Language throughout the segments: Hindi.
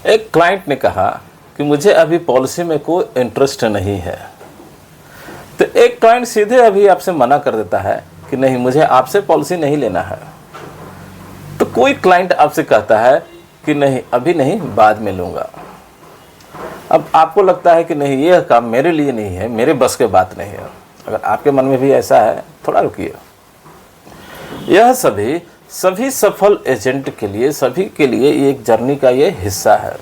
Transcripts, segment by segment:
एक क्लाइंट ने कहा कि मुझे अभी पॉलिसी में कोई इंटरेस्ट नहीं है। तो एक क्लाइंट सीधे अभी आपसे मना कर देता है कि नहीं, मुझे आपसे पॉलिसी नहीं लेना है। तो कोई क्लाइंट आपसे कहता है कि नहीं, अभी नहीं, बाद में लूँगा। अब आपको लगता है कि नहीं, ये काम मेरे लिए नहीं है, मेरे बस के बात नहीं है। अगर आपके मन में भी ऐसा है, थोड़ा रुकिए। यह सभी सफल एजेंट के लिए, सभी के लिए एक जर्नी का ये हिस्सा है।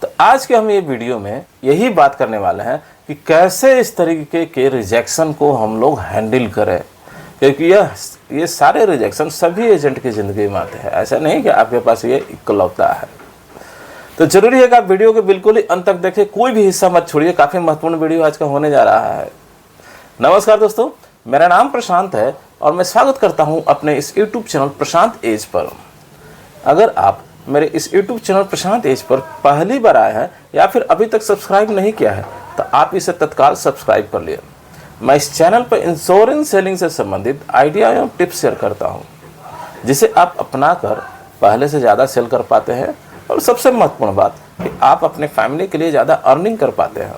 तो आज के हम ये वीडियो में यही बात करने वाले हैं कि कैसे इस तरीके के रिजेक्शन को हम लोग हैंडल करें, क्योंकि ये सारे रिजेक्शन सभी एजेंट की ज़िंदगी में आते हैं। ऐसा नहीं कि आपके पास ये इकलौता है। तो जरूरी है कि आप वीडियो को बिल्कुल ही अंत तक देखें, कोई भी हिस्सा मत छोड़िए। काफ़ी महत्वपूर्ण वीडियो आज का होने जा रहा है। नमस्कार दोस्तों, मेरा नाम प्रशांत है और मैं स्वागत करता हूं अपने इस YouTube चैनल प्रशांत एज पर। अगर आप मेरे इस YouTube चैनल प्रशांत एज पर पहली बार आए हैं या फिर अभी तक सब्सक्राइब नहीं किया है तो आप इसे तत्काल सब्सक्राइब कर लिए। मैं इस चैनल पर इंश्योरेंस सेलिंग से संबंधित आइडिया एवं टिप्स शेयर करता हूं, जिसे आप अपना कर पहले से ज़्यादा सेल कर पाते हैं और सबसे महत्वपूर्ण बात कि आप अपने फैमिली के लिए ज़्यादा अर्निंग कर पाते हैं।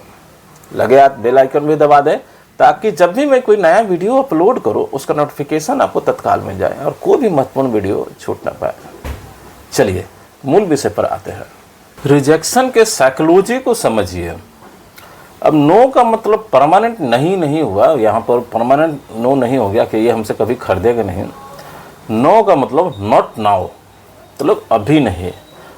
लगे आप बेल आइकन भी दबा दें ताकि जब भी मैं कोई नया वीडियो अपलोड करूं उसका नोटिफिकेशन आपको तत्काल मिल जाए और कोई भी महत्वपूर्ण वीडियो छूट ना पाए। चलिए मूल विषय पर आते हैं। रिजेक्शन के साइकोलॉजी को समझिए। अब नो का मतलब परमानेंट नहीं हुआ, यहाँ पर परमानेंट नो नहीं हो गया कि ये हमसे कभी खरीदेगा नहीं। नो का मतलब नॉट नाउ, मतलब अभी नहीं।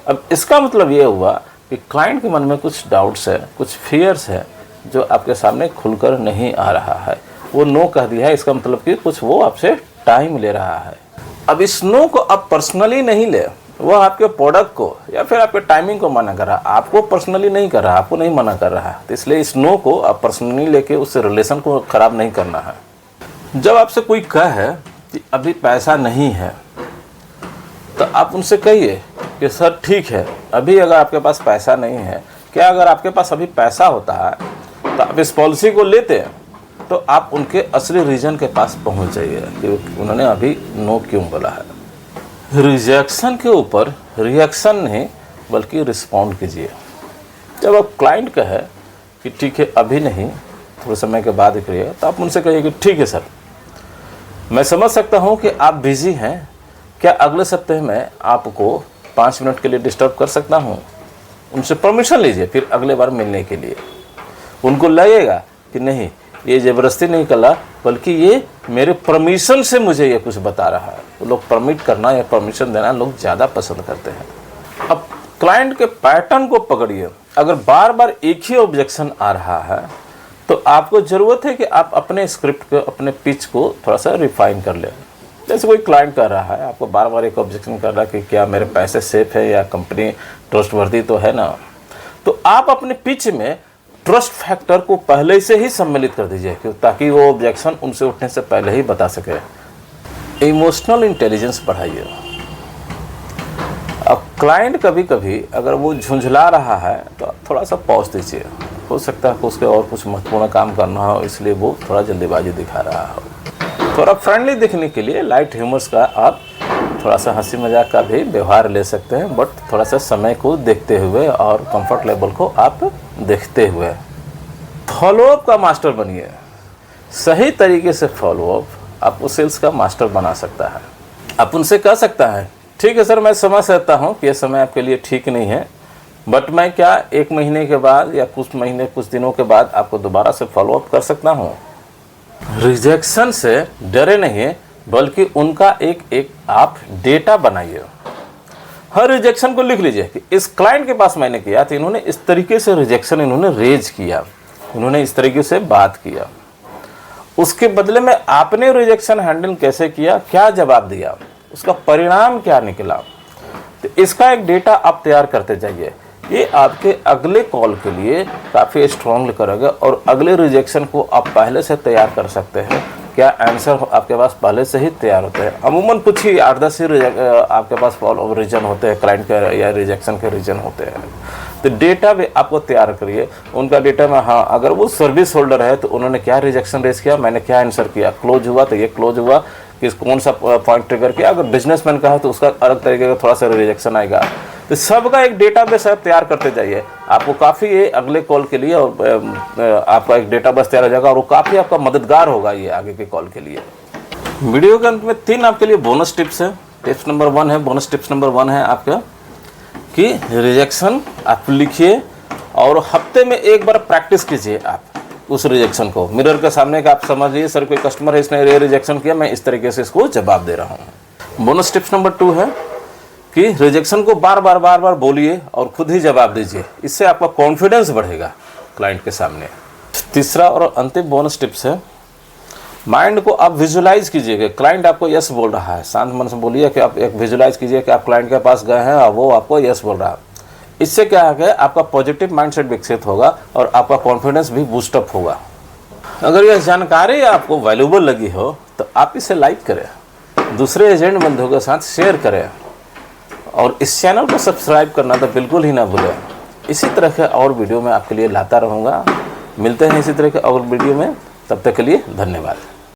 अब इसका मतलब ये हुआ कि क्लाइंट के मन में कुछ डाउट्स है, कुछ फियर्स है जो आपके सामने खुलकर नहीं आ रहा है। वो नो कह दिया है, इसका मतलब कि कुछ वो आपसे टाइम ले रहा है। अब इस नो को आप पर्सनली नहीं ले, वो आपके प्रोडक्ट को या फिर आपके टाइमिंग को मना कर रहा है, आपको पर्सनली नहीं कर रहा, आपको नहीं मना कर रहा है। तो इसलिए इस नो को आप पर्सनली लेके उससे रिलेशन को ख़राब नहीं करना है। जब आपसे कोई कहे कि अभी पैसा नहीं है तो आप उनसे कहिए कि सर ठीक है, अभी अगर आपके पास पैसा नहीं है, क्या अगर आपके पास अभी पैसा होता है तो आप इस पॉलिसी को लेते हैं, तो आप उनके असली रीज़न के पास पहुंच जाइए कि उन्होंने अभी नो क्यों बोला है। रिजेक्शन के ऊपर रिएक्शन नहीं बल्कि रिस्पॉन्ड कीजिए। जब आप क्लाइंट कहे कि ठीक है अभी नहीं, थोड़े समय के बाद करिएगा, तो आप उनसे कहिए कि ठीक है सर, मैं समझ सकता हूँ कि आप बिज़ी हैं, क्या अगले सप्ताह में आपको 5 मिनट के लिए डिस्टर्ब कर सकता हूँ। उनसे परमिशन लीजिए फिर अगले बार मिलने के लिए। उनको लगेगा कि नहीं, ये ज़बरदस्ती नहीं कर रहा बल्कि ये मेरे परमिशन से मुझे ये कुछ बता रहा है। तो लोग परमिट करना या परमिशन देना लोग ज़्यादा पसंद करते हैं। अब क्लाइंट के पैटर्न को पकड़िए। अगर बार बार एक ही ऑब्जेक्शन आ रहा है तो आपको ज़रूरत है कि आप अपने स्क्रिप्ट को, अपने पिच को थोड़ा सा रिफाइन कर लें। जैसे कोई क्लाइंट कर रहा है, आपको बार बार एक ऑब्जेक्शन कर रहा है कि क्या मेरे पैसे सेफ है या कंपनी ट्रस्टवर्दी तो है ना, तो आप अपने पिच में ट्रस्ट फैक्टर को पहले से ही सम्मिलित कर दीजिए ताकि वो ऑब्जेक्शन उनसे उठने से पहले ही बता सके। इमोशनल इंटेलिजेंस बढ़ाइए। अब क्लाइंट कभी कभी अगर वो झुंझला रहा है तो थोड़ा सा पॉज दीजिए। हो सकता है कि उसके और कुछ महत्वपूर्ण काम करना हो, इसलिए वो थोड़ा जल्दीबाजी दिखा रहा हो। थोड़ा फ्रेंडली दिखने के लिए लाइट ह्यूमर्स का आप थोड़ा सा हंसी मजाक का भी व्यवहार ले सकते हैं, बट थोड़ा सा समय को देखते हुए और कंफर्ट लेवल को आप देखते हुए। फॉलोअप का मास्टर बनिए। सही तरीके से फॉलोअप आपको सेल्स का मास्टर बना सकता है। आप उनसे कह सकता है ठीक है सर, मैं समझ सकता हूँ कि यह समय आपके लिए ठीक नहीं है, बट मैं क्या 1 महीने के बाद या कुछ दिनों के बाद आपको दोबारा से फॉलोअप कर सकता हूँ। रिजेक्शन से डरे नहीं बल्कि उनका एक आप डेटा बनाइए। हर रिजेक्शन को लिख लीजिए कि इस क्लाइंट के पास मैंने किया तो इन्होंने इस तरीके से रिजेक्शन इन्होंने रेज किया, इन्होंने इस तरीके से बात किया, उसके बदले में आपने रिजेक्शन हैंडल कैसे किया, क्या जवाब दिया, उसका परिणाम क्या निकला। तो इसका एक डेटा आप तैयार करते जाइए। ये आपके अगले कॉल के लिए काफ़ी स्ट्रॉन्ग करेगा और अगले रिजेक्शन को आप पहले से तैयार कर सकते हैं। क्या आंसर आपके पास पहले से ही तैयार होते हैं। अमूमन कुछ ही 8-10 ही आपके पास रीजन होते हैं, क्लाइंट के या रिजेक्शन के रीजन होते हैं। तो डेटा भी आपको तैयार करिए। उनका डेटा में हाँ, अगर वो सर्विस होल्डर है तो उन्होंने क्या रिजेक्शन रेज किया, मैंने क्या आंसर किया, क्लोज हुआ तो ये क्लोज हुआ, कि कौन सा पॉइंट ट्रिगर किया। अगर बिजनेसमैन का है तो उसका अलग तरीके का थोड़ा सा रिजेक्शन आएगा। तो सबका एक डेटाबेस आप तैयार करते जाइए, आपको काफ़ी ये अगले कॉल के लिए और आपका एक डेटाबेस तैयार हो जाएगा और वो काफ़ी आपका मददगार होगा ये आगे के कॉल के लिए। वीडियो के अंत में 3 आपके लिए बोनस टिप्स है। टिप्स नंबर 1 है, बोनस टिप्स नंबर 1 है आपका कि रिजेक्शन आप लिखिए और हफ्ते में एक बार प्रैक्टिस कीजिए आप उस रिजेक्शन को। मिरर के सामने का आप समझिए, सर कोई कस्टमर है, इसने ये रिजेक्शन किया, मैं इस तरीके से इसको जवाब दे रहा हूँ। बोनस टिप्स नंबर 2 है कि रिजेक्शन को बार बार बोलिए और खुद ही जवाब दीजिए, इससे आपका कॉन्फिडेंस बढ़ेगा क्लाइंट के सामने। तीसरा और अंतिम बोनस टिप्स है, माइंड को आप विजुलाइज कीजिएगा। क्लाइंट आपको यस बोल रहा है, शांत मन से बोलिए कि आप एक विजुलाइज कीजिए कि आप क्लाइंट के पास गए हैं और वो आपको यस बोल रहा है। इससे क्या है, आपका पॉजिटिव माइंडसेट विकसित होगा और आपका कॉन्फिडेंस भी बूस्टअप होगा। अगर यह जानकारी आपको वैल्यूबल लगी हो तो आप इसे लाइक करें, दूसरे एजेंट बंधुओं के साथ शेयर करें और इस चैनल को सब्सक्राइब करना तो बिल्कुल ही ना भूलें। इसी तरह के और वीडियो मैं आपके लिए लाता रहूँगा। मिलते हैं इसी तरह के और वीडियो में, तब तक के लिए धन्यवाद।